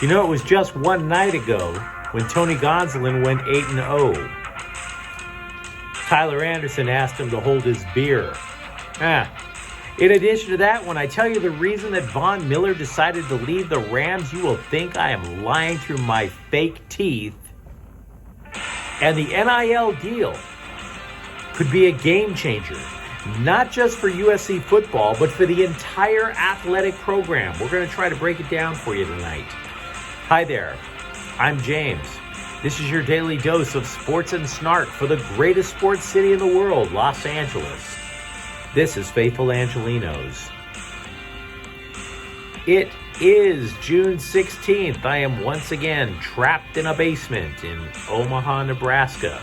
You know, it was just one night ago when Tony Gonsolin went 8-0. Tyler Anderson asked him to hold his beer. In addition to that, when I tell you the reason that Von Miller decided to leave the Rams, you will think I am lying through my fake teeth. And the NIL deal could be a game changer, not just for USC football, but for the entire athletic program. We're going to try to break it down for you tonight. Hi there, I'm James. This is your daily dose of sports and snark for the greatest sports city in the world, Los Angeles. This is Faithful Angelenos. It is June 16th. I am once again trapped in a basement in Omaha, Nebraska.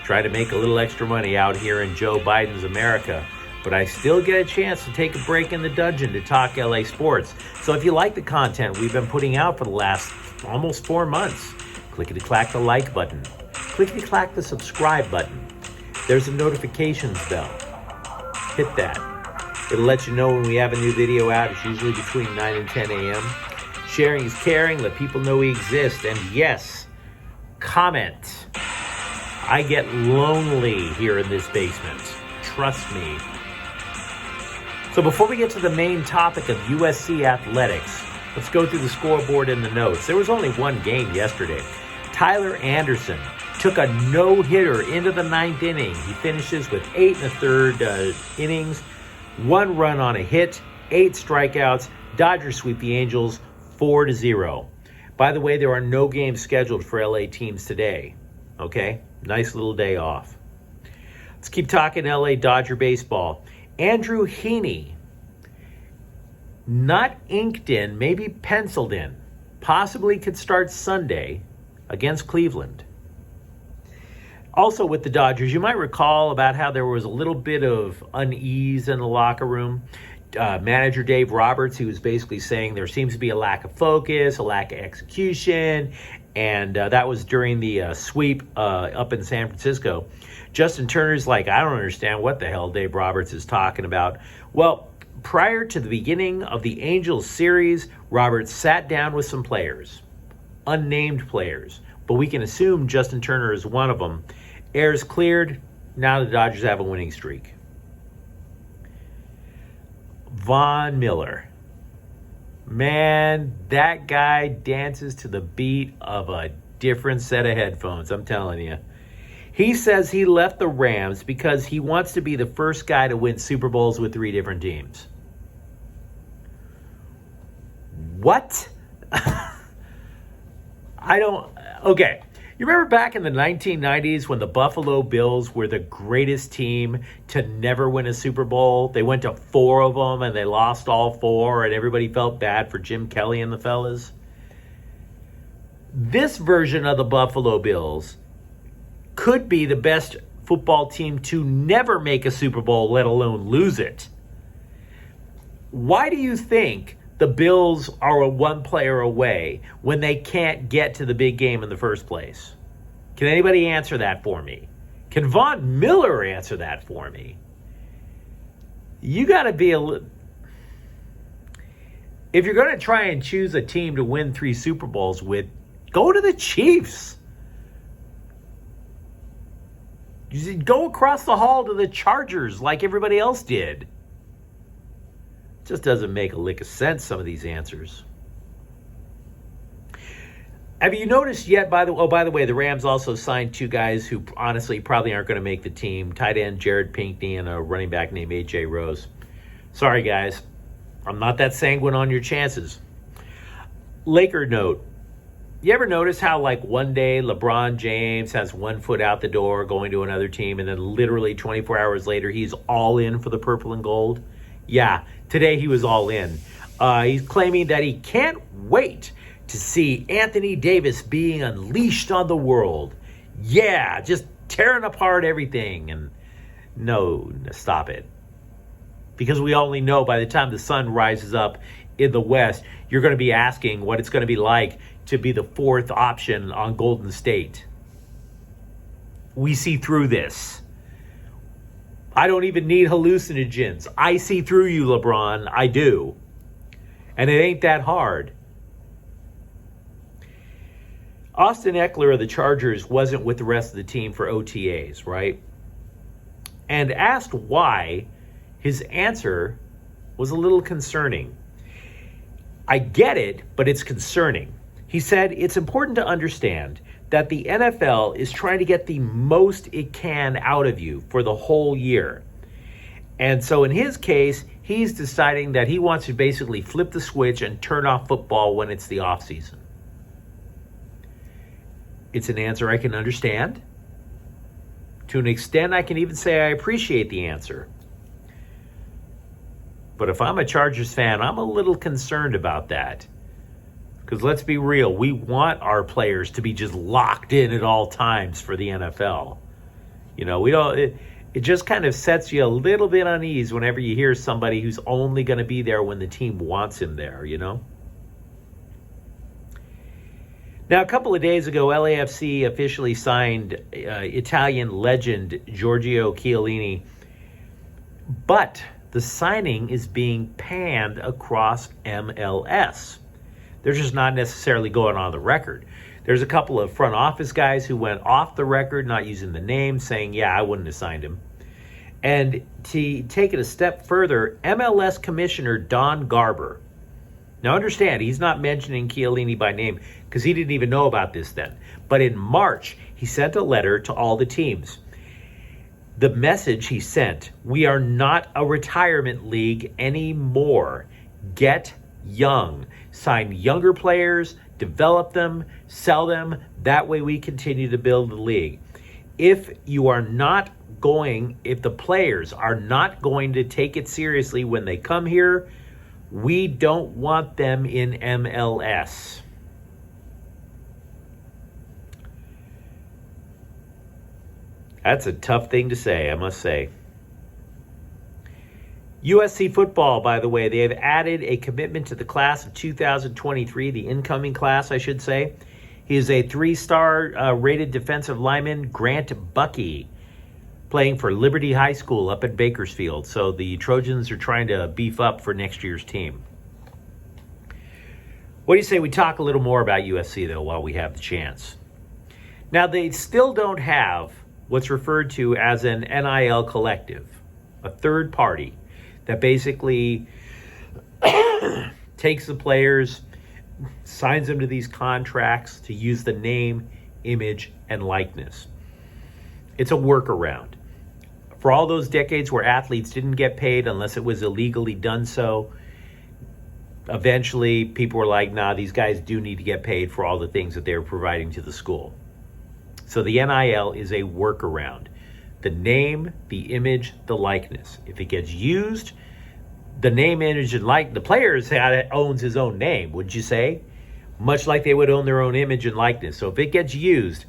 Try to make a little extra money out here in Joe Biden's America, but I still get a chance to take a break in the dungeon to talk LA sports. So if you like the content we've been putting out for the last almost 4 months, clickety-clack the like button. Clickety-clack the subscribe button. There's a notifications bell. Hit that. It'll let you know when we have a new video out. It's usually between 9 and 10 a.m. Sharing is caring. Let people know we exist. And yes, comment. I get lonely here in this basement. Trust me. So before we get to the main topic of USC athletics, let's go through the scoreboard and the notes. There was only one game yesterday. Tyler Anderson took a no-hitter into the 9th inning. He finishes with 8 1/3 innings, 1 run on a hit, 8 strikeouts. Dodgers sweep the Angels 4-0. By the way, there are no games scheduled for LA teams today. Okay? Nice little day off. Let's keep talking LA Dodger baseball. Andrew Heaney, not inked in, maybe penciled in, possibly could start Sunday against Cleveland. Also with the Dodgers, you might recall about how there was a little bit of unease in the locker room. Manager Dave Roberts, he was basically saying there seems to be a lack of focus, a lack of execution, and that was during the sweep up in San Francisco. Justin Turner's like, I don't understand what the hell Dave Roberts is talking about. Well, prior to the beginning of the Angels series, Roberts sat down with some players, unnamed players, but we can assume Justin Turner is one of them. Air's cleared. Now the Dodgers have a winning streak. Von Miller. Man, that guy dances to the beat of a different set of headphones, I'm telling you. He says he left the Rams because he wants to be the first guy to win Super Bowls with 3 different teams. What? Okay. You remember back in the 1990s when the Buffalo Bills were the greatest team to never win a Super Bowl? They went to 4 of them and they lost all 4 and everybody felt bad for Jim Kelly and the fellas. This version of the Buffalo Bills could be the best football team to never make a Super Bowl, let alone lose it. Why do you think the Bills are a 1 player away when they can't get to the big game in the first place? Can anybody answer that for me? Can Von Miller answer that for me? You got to be if you're going to try and choose a team to win 3 Super Bowls with, go to the Chiefs. You go across the hall to the Chargers like everybody else did. Just doesn't make a lick of sense, some of these answers. Have you noticed yet, by the way, the Rams also signed 2 guys who honestly probably aren't going to make the team. Tight end Jared Pinkney and a running back named A.J. Rose. Sorry, guys. I'm not that sanguine on your chances. Laker note. You ever notice how like one day LeBron James has 1 foot out the door going to another team and then literally 24 hours later he's all in for the purple and gold? Yeah, today he was all in. He's claiming that he can't wait to see Anthony Davis being unleashed on the world. Yeah, just tearing apart everything. And no, stop it. Because we only know by the time the sun rises up in the West, you're going to be asking what it's going to be like to be the 4th option on Golden State. We see through this. I don't even need hallucinogens. I see through you, LeBron. I do. And it ain't that hard. Austin Eckler of the Chargers wasn't with the rest of the team for OTAs, right? And asked why, his answer was a little concerning. I get it, but it's concerning. He said, it's important to understand that the NFL is trying to get the most it can out of you for the whole year. And so in his case, he's deciding that he wants to basically flip the switch and turn off football when it's the off season. It's an answer I can understand. To an extent, I can even say I appreciate the answer. But if I'm a Chargers fan, I'm a little concerned about that. Because let's be real, we want our players to be just locked in at all times for the NFL. You know, we don't. It just kind of sets you a little bit unease whenever you hear somebody who's only going to be there when the team wants him there, you know? Now, a couple of days ago, LAFC officially signed Italian legend Giorgio Chiellini, but the signing is being panned across MLS. They're just not necessarily going on the record. There's a couple of front office guys who went off the record, not using the name, saying, yeah, I wouldn't have signed him. And to take it a step further, MLS Commissioner Don Garber. Now understand, he's not mentioning Chiellini by name because he didn't even know about this then. But in March, he sent a letter to all the teams. The message he sent, we are not a retirement league anymore. Get young. Sign younger players, develop them, sell them. That way we continue to build the league. If the players are not going to take it seriously when they come here, we don't want them in MLS. That's a tough thing to say, I must say. USC football, by the way, they have added a commitment to the class of 2023, the incoming class, I should say. He is a 3-star rated defensive lineman, Grant Buckey, playing for Liberty High School up in Bakersfield. So the Trojans are trying to beef up for next year's team. What do you say we talk a little more about USC, though, while we have the chance? Now, they still don't have what's referred to as an NIL collective, a third party that basically takes the players, signs them to these contracts to use the name, image, and likeness. It's a workaround. For all those decades where athletes didn't get paid unless it was illegally done so, eventually people were like, nah, these guys do need to get paid for all the things that they're providing to the school. So the NIL is a workaround. The name, the image, the likeness. If it gets used, the name, image, and the player owns his own name, would you say? Much like they would own their own image and likeness. So if it gets used,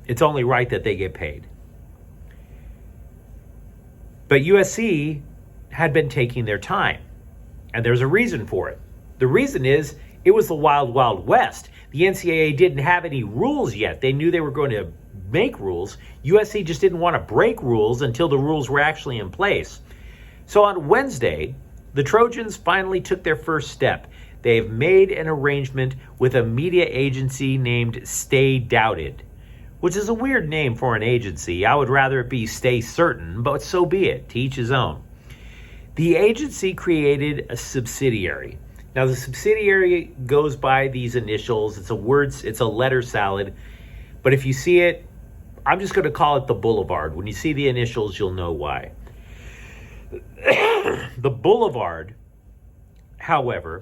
it's only right that they get paid. But USC had been taking their time, and there's a reason for it. The reason is it was the wild, wild west. The NCAA didn't have any rules yet. They knew they were going to make rules. USC just didn't want to break rules until the rules were actually in place. So on Wednesday, the Trojans finally took their first step. They've made an arrangement with a media agency named Stay Doubted, which is a weird name for an agency. I would rather it be Stay Certain, but so be it. To each his own. The agency created a subsidiary. Now, the subsidiary goes by these initials. It's a letter salad. But if you see it, I'm just going to call it the Boulevard. When you see the initials, you'll know why. The Boulevard, however,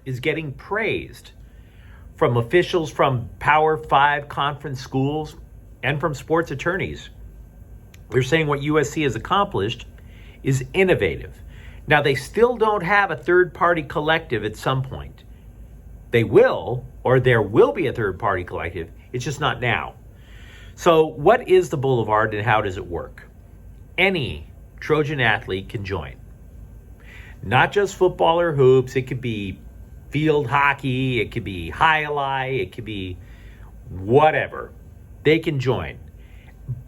is getting praised from officials from Power 5 conference schools and from sports attorneys. They're saying what USC has accomplished is innovative. Now, they still don't have a third-party collective at some point. They will, or there will be a third-party collective. It's just not now. So what is the Boulevard and how does it work? Any Trojan athlete can join. Not just football or hoops. It could be field hockey. It could be highlight. It could be whatever. They can join.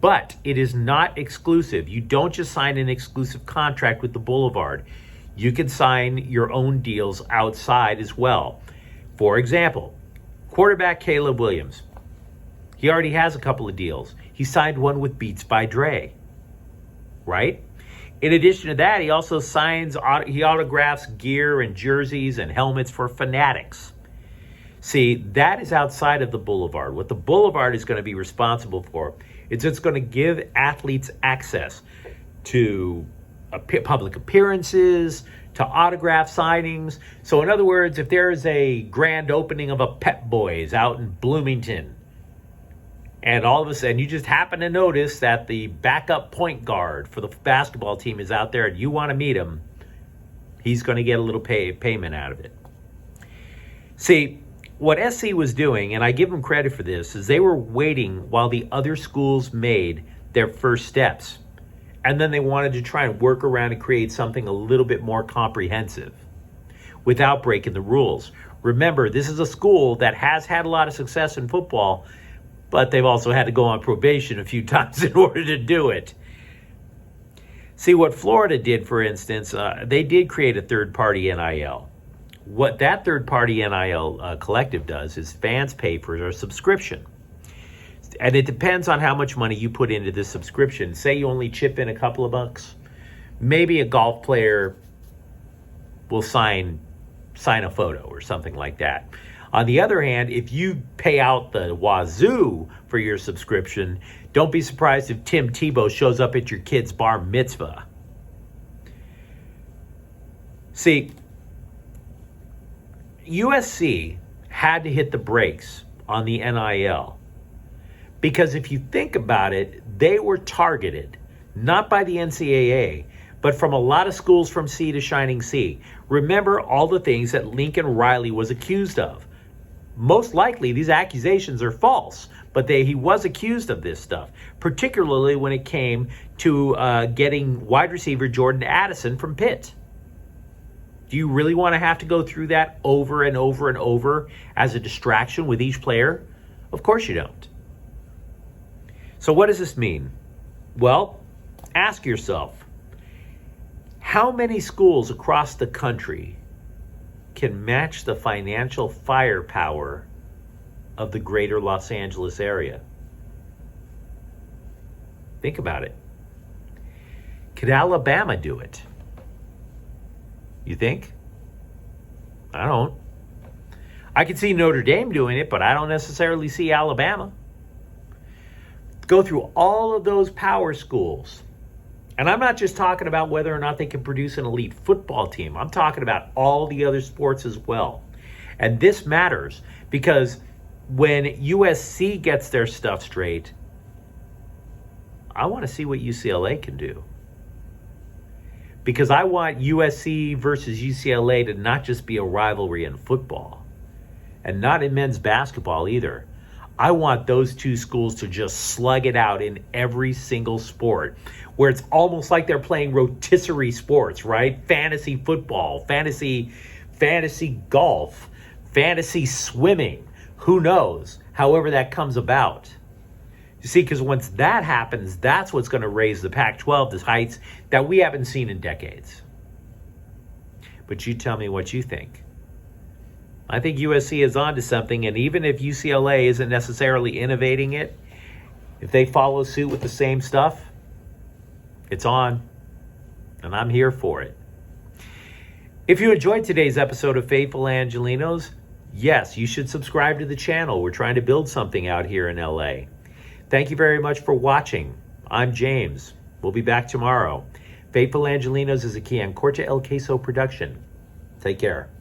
But it is not exclusive. You don't just sign an exclusive contract with the Boulevard. You can sign your own deals outside as well. For example, Quarterback Caleb Williams. He already has a couple of deals. He signed one with Beats by Dre, right? In addition to that, he also he autographs gear and jerseys and helmets for Fanatics. See, that is outside of the Boulevard. What the Boulevard is going to be responsible for is it's going to give athletes access to public appearances, to autograph signings. So in other words, if there is a grand opening of a Pep Boys out in Bloomington, and all of a sudden you just happen to notice that the backup point guard for the basketball team is out there and you want to meet him, he's going to get a little payment out of it. See, what SC was doing, and I give them credit for this, is they were waiting while the other schools made their first steps. And then they wanted to try and work around and create something a little bit more comprehensive without breaking the rules. Remember, this is a school that has had a lot of success in football, but they've also had to go on probation a few times in order to do it. See, what Florida did, for instance, they did create a third-party NIL. What that third-party NIL collective does is fans pay for their subscription. And it depends on how much money you put into this subscription. Say you only chip in a couple of bucks. Maybe a golf player will sign a photo or something like that. On the other hand, if you pay out the wazoo for your subscription, don't be surprised if Tim Tebow shows up at your kid's bar mitzvah. See, USC had to hit the brakes on the NIL because if you think about it, they were targeted not by the NCAA, but from a lot of schools from sea to shining sea. Remember all the things that Lincoln Riley was accused of. Most likely, these accusations are false, but he was accused of this stuff, particularly when it came to getting wide receiver Jordan Addison from Pitt. Do you really want to have to go through that over and over and over as a distraction with each player? Of course you don't. So what does this mean? Well, ask yourself, how many schools across the country can match the financial firepower of the greater Los Angeles area? Think about it. Could Alabama do it? You think? I don't. I could see Notre Dame doing it, but I don't necessarily see Alabama. Go through all of those power schools. And I'm not just talking about whether or not they can produce an elite football team. I'm talking about all the other sports as well. And this matters because when USC gets their stuff straight, I want to see what UCLA can do. Because I want USC versus UCLA to not just be a rivalry in football and not in men's basketball either. I want those two schools to just slug it out in every single sport where it's almost like they're playing rotisserie sports, right? Fantasy football, fantasy golf, fantasy swimming. Who knows? However that comes about. You see, because once that happens, that's what's going to raise the Pac-12 to heights that we haven't seen in decades. But you tell me what you think. I think USC is onto something, and even if UCLA isn't necessarily innovating it, if they follow suit with the same stuff, it's on, and I'm here for it. If you enjoyed today's episode of Faithful Angelenos, yes, you should subscribe to the channel. We're trying to build something out here in LA. Thank you very much for watching. I'm James. We'll be back tomorrow. Faithful Angelenos is a Kian Corte El Queso production. Take care.